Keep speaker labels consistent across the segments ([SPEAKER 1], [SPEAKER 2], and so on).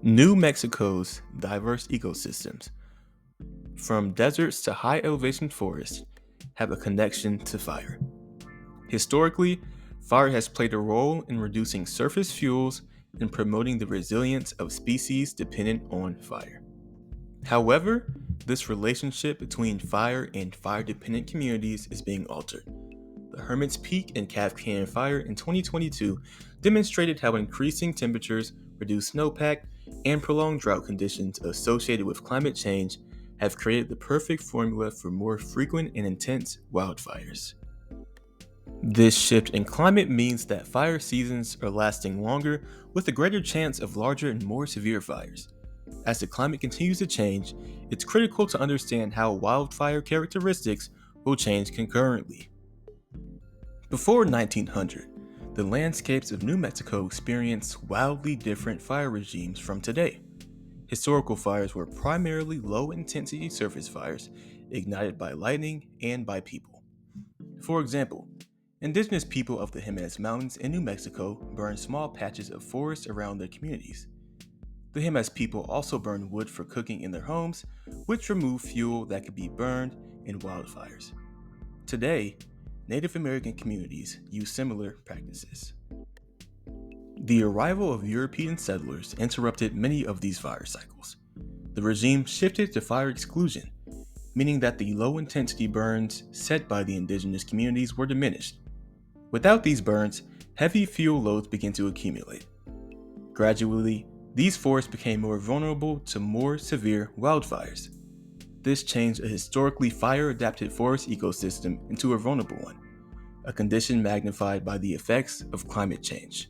[SPEAKER 1] New Mexico's diverse ecosystems, from deserts to high elevation forests, have a connection to fire. Historically, fire has played a role in reducing surface fuels and promoting the resilience of species dependent on fire. However, this relationship between fire and fire dependent communities is being altered. The Hermit's Peak and Calf Canyon fire in 2022 demonstrated how increasing temperatures, reduced snowpack, and prolonged drought conditions associated with climate change have created the perfect formula for more frequent and intense wildfires. This shift in climate means that fire seasons are lasting longer with a greater chance of larger and more severe fires. As the climate continues to change, it's critical to understand how wildfire characteristics will change concurrently. Before 1900, the landscapes of New Mexico experienced wildly different fire regimes from today. Historical fires were primarily low intensity surface fires ignited by lightning and by people. For example, indigenous people of the Jemez Mountains in New Mexico burned small patches of forest around their communities. The Jemez people also burned wood for cooking in their homes, which removed fuel that could be burned in wildfires. Today, Native American communities use similar practices. The arrival of European settlers interrupted many of these fire cycles. The regime shifted to fire exclusion, meaning that the low intensity burns set by the indigenous communities were diminished. Without these burns, heavy fuel loads began to accumulate. Gradually, these forests became more vulnerable to more severe wildfires. This changed a historically fire-adapted forest ecosystem into a vulnerable one, a condition magnified by the effects of climate change.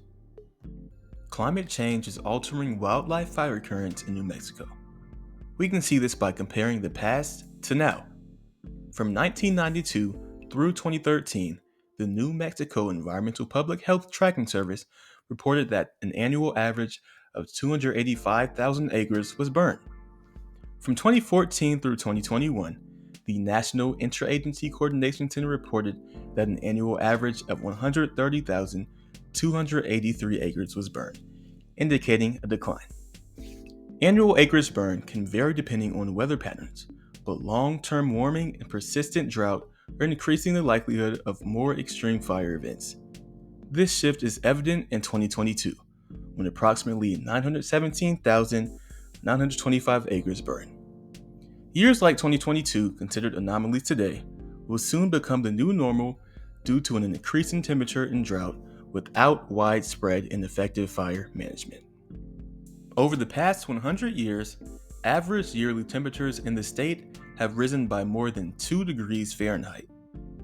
[SPEAKER 1] Climate change is altering wildlife fire currents in New Mexico. We can see this by comparing the past to now. From 1992 through 2013, the New Mexico Environmental Public Health Tracking Service reported that an annual average of 285,000 acres was burned. From 2014 through 2021, the National Interagency Coordination Center reported that an annual average of 130,283 acres was burned, indicating a decline. Annual acres burned can vary depending on weather patterns, but long-term warming and persistent drought are increasing the likelihood of more extreme fire events. This shift is evident in 2022, when approximately 917,925 acres burned. Years like 2022, considered anomalies today, will soon become the new normal due to an increasing temperature and drought without widespread and effective fire management. Over the past 100 years, average yearly temperatures in the state have risen by more than 2 degrees Fahrenheit.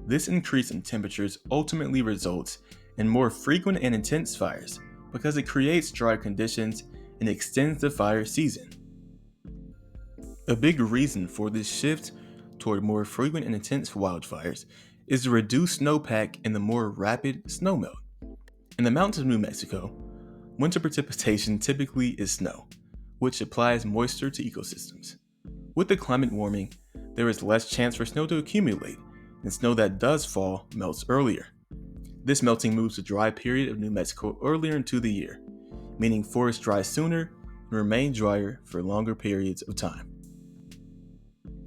[SPEAKER 1] This increase in temperatures ultimately results in more frequent and intense fires because it creates dry conditions and extends the fire season. A big reason for this shift toward more frequent and intense wildfires is the reduced snowpack and the more rapid snowmelt. In the mountains of New Mexico, winter precipitation typically is snow, which applies moisture to ecosystems. With the climate warming, there is less chance for snow to accumulate, and snow that does fall melts earlier. This melting moves the dry period of New Mexico earlier into the year, meaning forests dry sooner and remain drier for longer periods of time.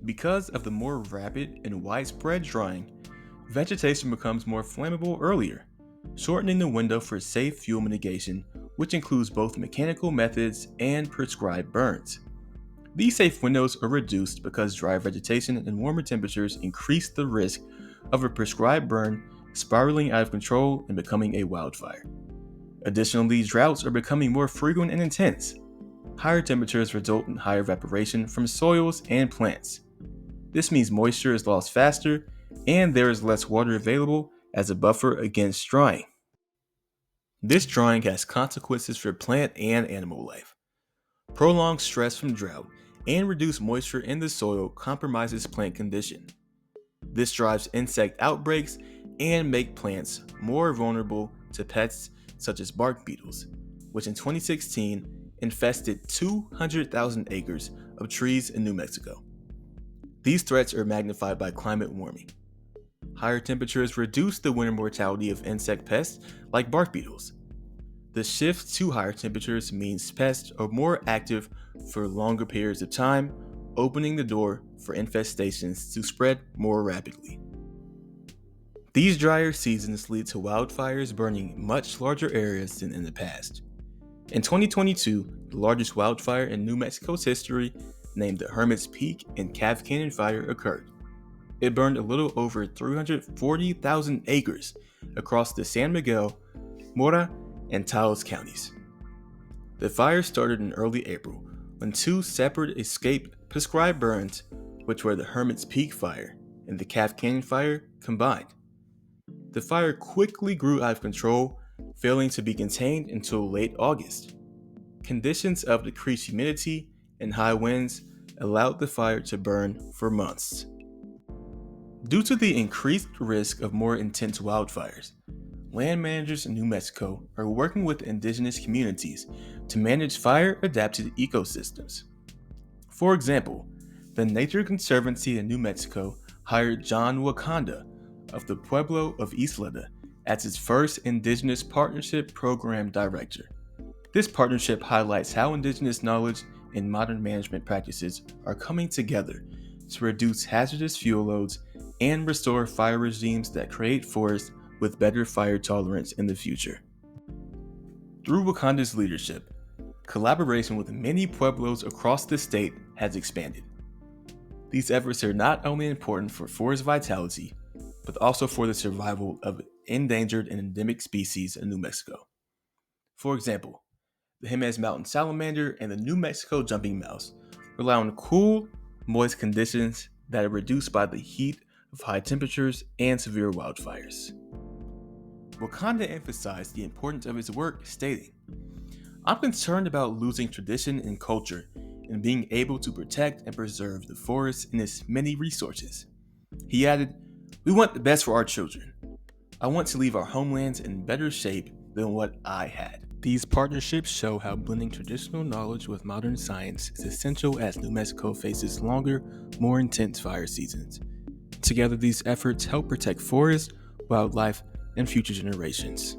[SPEAKER 1] Because of the more rapid and widespread drying, vegetation becomes more flammable earlier, shortening the window for safe fuel mitigation, which includes both mechanical methods and prescribed burns. These safe windows are reduced because dry vegetation and warmer temperatures increase the risk of a prescribed burn spiraling out of control and becoming a wildfire. Additionally, droughts are becoming more frequent and intense. Higher temperatures result in higher evaporation from soils and plants. This means moisture is lost faster and there is less water available as a buffer against drying. This drying has consequences for plant and animal life. Prolonged stress from drought and reduced moisture in the soil compromises plant condition. This drives insect outbreaks and makes plants more vulnerable to pests such as bark beetles, which in 2016 infested 200,000 acres of trees in New Mexico. These threats are magnified by climate warming. Higher temperatures reduce the winter mortality of insect pests like bark beetles. The shift to higher temperatures means pests are more active for longer periods of time, opening the door for infestations to spread more rapidly. These drier seasons lead to wildfires burning much larger areas than in the past. In 2022, the largest wildfire in New Mexico's history, named the Hermit's Peak and Calf Canyon Fire, occurred. It burned a little over 340,000 acres across the San Miguel, Mora, and Taos counties. The fire started in early April when two separate escape prescribed burns, which were the Hermit's Peak Fire and the Calf Canyon Fire, combined. The fire quickly grew out of control, failing to be contained until late August. Conditions of decreased humidity and high winds allowed the fire to burn for months. Due to the increased risk of more intense wildfires, land managers in New Mexico are working with indigenous communities to manage fire-adapted ecosystems. For example, the Nature Conservancy in New Mexico hired John Wakanda of the Pueblo of Isleta as its first Indigenous Partnership Program Director. This partnership highlights how indigenous knowledge and modern management practices are coming together to reduce hazardous fuel loads and restore fire regimes that create forests with better fire tolerance in the future. Through Wakanda's leadership, collaboration with many pueblos across the state has expanded. These efforts are not only important for forest vitality, but also for the survival of endangered and endemic species in New Mexico. For example, the Jemez Mountain salamander and the New Mexico jumping mouse rely on cool, moist conditions that are reduced by the heat of high temperatures and severe wildfires. Wakanda emphasized the importance of his work, stating, "I'm concerned about losing tradition and culture and being able to protect and preserve the forest and its many resources." He added, "We want the best for our children. I want to leave our homelands in better shape than what I had." These partnerships show how blending traditional knowledge with modern science is essential as New Mexico faces longer, more intense fire seasons. Together, these efforts help protect forests, wildlife, and future generations.